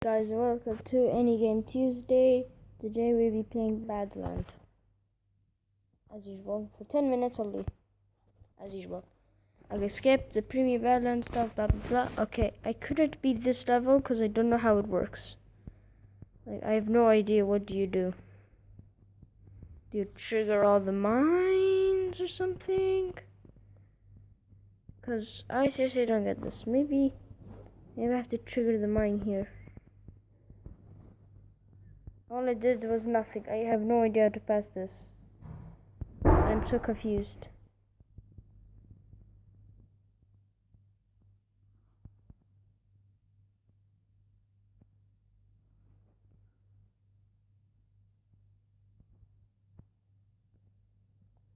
Guys, welcome to Any Game Tuesday. Today we'll be playing Badland. As usual, for 10 minutes only. As usual. Okay, skip the premium Badland stuff, blah blah blah. Okay, I couldn't beat this level because I don't know how it works. Like, I have no idea. What do you do? Do you trigger all the mines or something? Because I seriously don't get this. Maybe I have to trigger the mine here. All I did was nothing. I have no idea how to pass this. I'm so confused.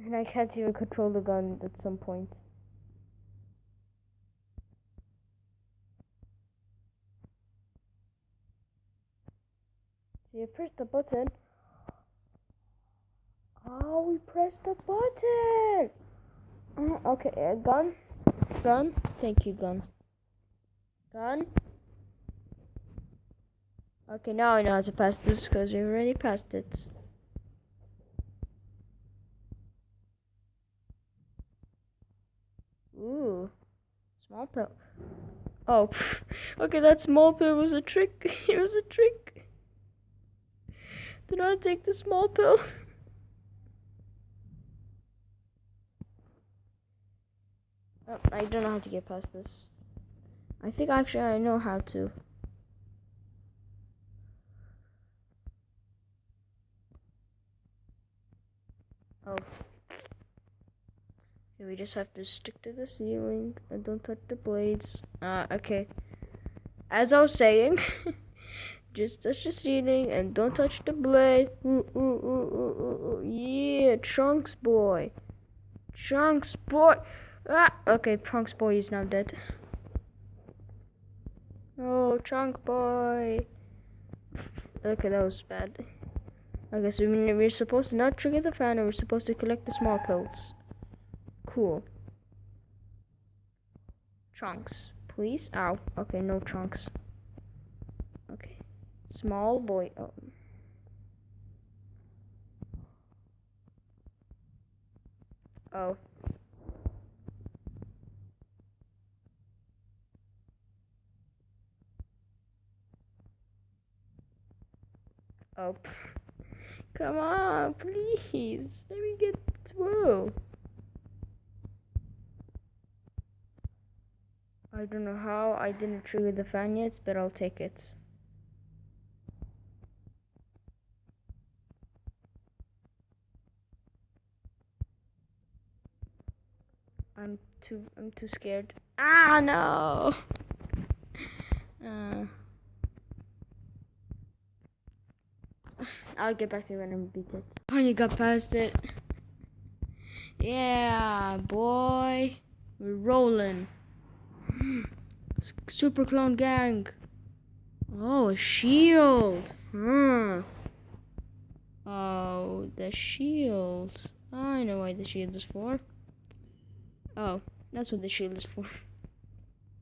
And I can't even control the gun at some point. So you press the button. Oh, we pressed the button! Okay, gun. Gun. Thank you, gun. Gun. Okay, now I know how to pass this because we already passed it. Ooh. Small pill. Oh, okay, that small pill was a trick. It was a trick. Do not take the small pill. Oh, I don't know how to get past this. I think actually I know how to. Oh. Okay, we just have to stick to the ceiling and don't touch the blades. Okay. As I was saying, just touch the ceiling and don't touch the blade. Yeah, Trunks boy. Trunks boy. Okay, Trunks boy is now dead. Oh, Trunk boy. Okay, that was bad. Okay, so we're supposed to not trigger the fan and we're supposed to collect the small pills. Cool. Trunks, please. Ow. Okay, no trunks. Okay. Small boy. Oh. Oh. Oh. Come on, please. Let me get through. I don't know how I didn't trigger the fan yet, but I'll take it. I'm too scared. Ah, no. I'll get back to you when I beat it. Oh, you got past it. Yeah, boy. We're rolling. Super Clone Gang. Oh, a shield. Oh, the shield. I know why the shield is for. Oh, that's what the shield is for.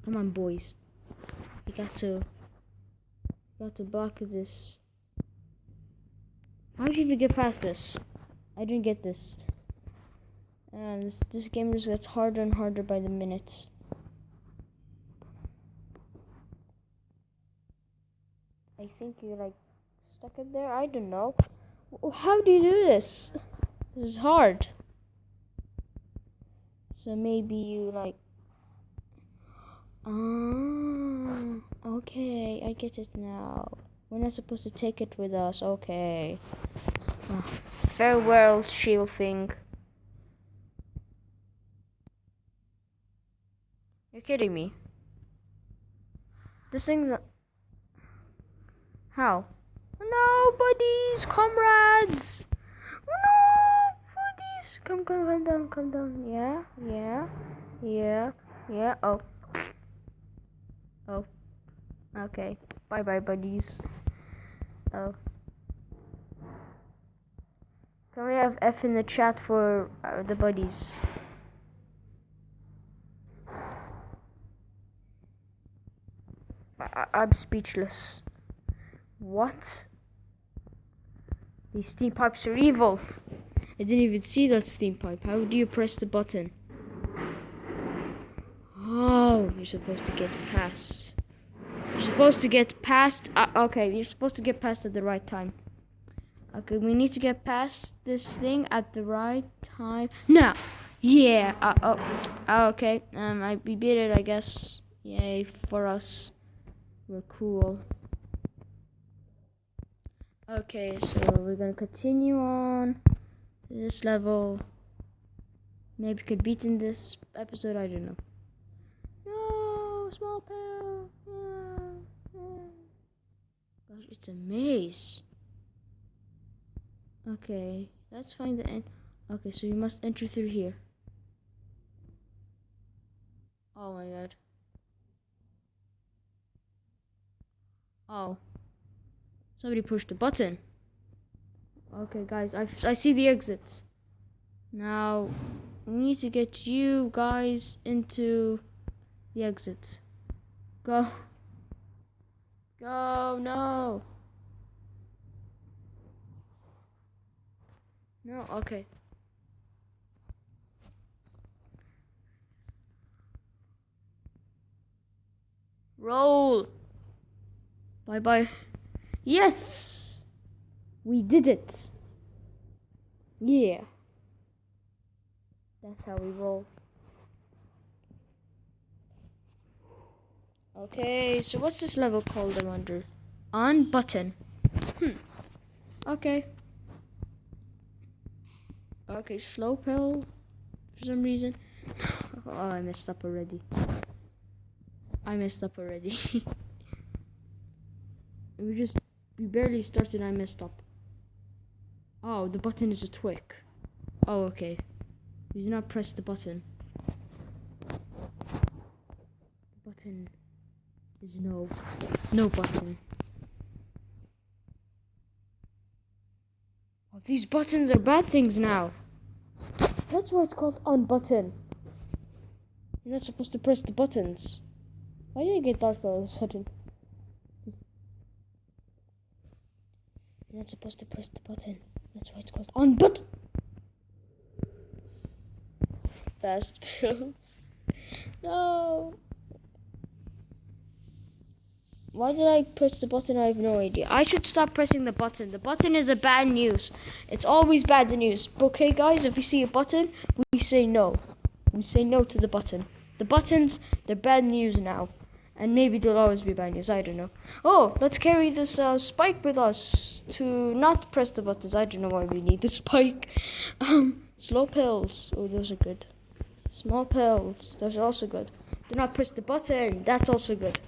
Come on, boys. You got to block this. How did you even get past this? I didn't get this. And this game just gets harder and harder by the minute. I think you're like stuck in there. I don't know. How do you do this? This is hard. So maybe you like. Okay, I get it now. We're not supposed to take it with us. Okay. Farewell, shield thing. You're kidding me. This thing that. How? No, buddies, comrades. No, buddies. Come down. Yeah. Oh. Okay. Bye, buddies. Oh. Can we have F in the chat for the buddies? I'm speechless. What? These steam pipes are evil. I didn't even see that steam pipe. How do you press the button? Oh, you're supposed to get past. You're supposed to get past. Okay, you're supposed to get past at the right time. Okay, we need to get past this thing at the right time. Now! Yeah! Okay. We beat it, I guess. Yay for us. We're cool. Okay, so we're gonna continue on this level. Maybe could beat in this episode, I don't know. No! Small pill! Gosh, it's a maze. Okay, let's find the end. Okay, so you must enter through here. Oh my god. Oh. Somebody pushed the button. Okay, guys, I see the exit. Now, we need to get you guys into the exit. Go. Go, no. No, okay. Roll. Bye-bye. Yes! We did it. Yeah. That's how we roll. Okay, so what's this level called, I wonder? On button. Okay. Okay, slow pill. For some reason. Oh, I messed up already. We barely started, I messed up. Oh, the button is a twig. Oh, okay. We do not press the button. The button is no button. Oh, these buttons are bad things now. That's why it's called unbutton. You're not supposed to press the buttons. Why did it get dark all of a sudden? You're not supposed to press the button. That's why it's called unbutton. Fast pill. No. Why did I press the button? I have no idea. I should stop pressing the button. The button is a bad news. It's always bad news. Okay, guys, if we see a button, we say no. We say no to the button. The buttons, they're bad news now. And maybe they'll always be bad news. I don't know. Oh, let's carry this spike with us to not press the buttons. I don't know why we need the spike. Slow pills. Oh, those are good. Small pills. Those are also good. Do not press the button. That's also good.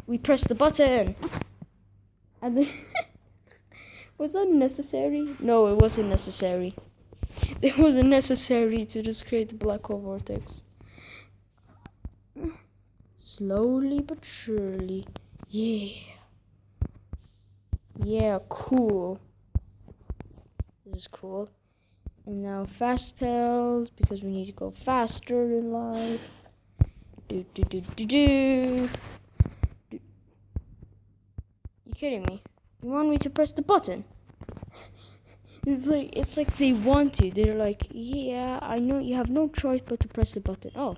We press the button. And then was that necessary? No, it wasn't necessary. It wasn't necessary to just create the black hole vortex. Slowly but surely. Yeah. Yeah, cool. This is cool. And now fast pills, because we need to go faster in life. You kidding me? You want me to press the button? It's like they want to. They're like, yeah, I know you have no choice but to press the button. Oh.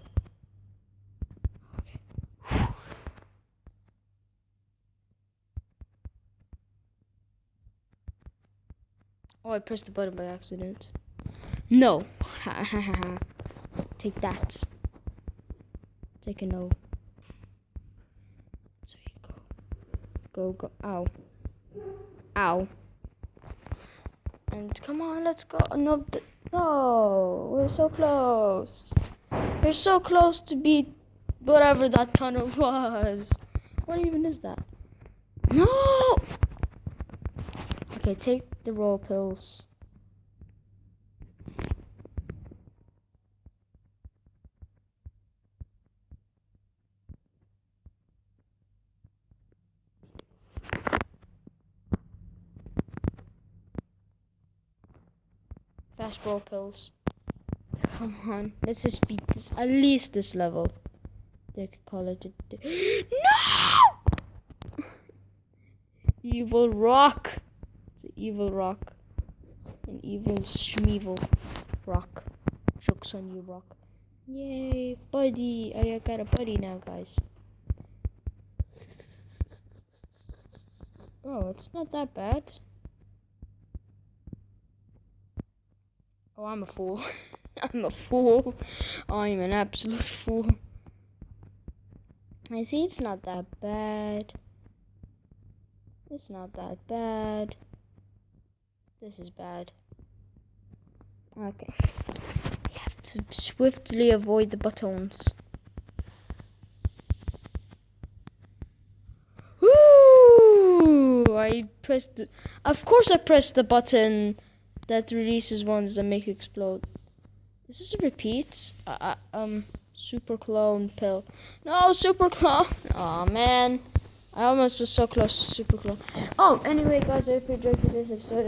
Okay. Oh, I pressed the button by accident. No. Take that. Take a no. So you go. Ow. Ow. And come on, let's go. No, we're so close. We're so close to beat whatever that tunnel was. What even is that? No! Okay, take the roll pills. Fast roll pills. Come on, let's just beat this, at least this level. They could call it a day. No! Evil rock. It's an evil rock. An evil schmeevil rock. Jokes on you, rock. Yay, buddy. I got a buddy now, guys. Oh, it's not that bad. Oh, I'm a fool. I'm a fool. I'm an absolute fool. I see, it's not that bad. It's not that bad. This is bad. Okay. You have to swiftly avoid the buttons. Woo! Of course I pressed the button that releases ones that make you explode. Is this a repeat? Super clone pill. No, super clone. Aw, man. I almost was so close to super clone. Oh, anyway, guys, I hope you enjoyed today's episode.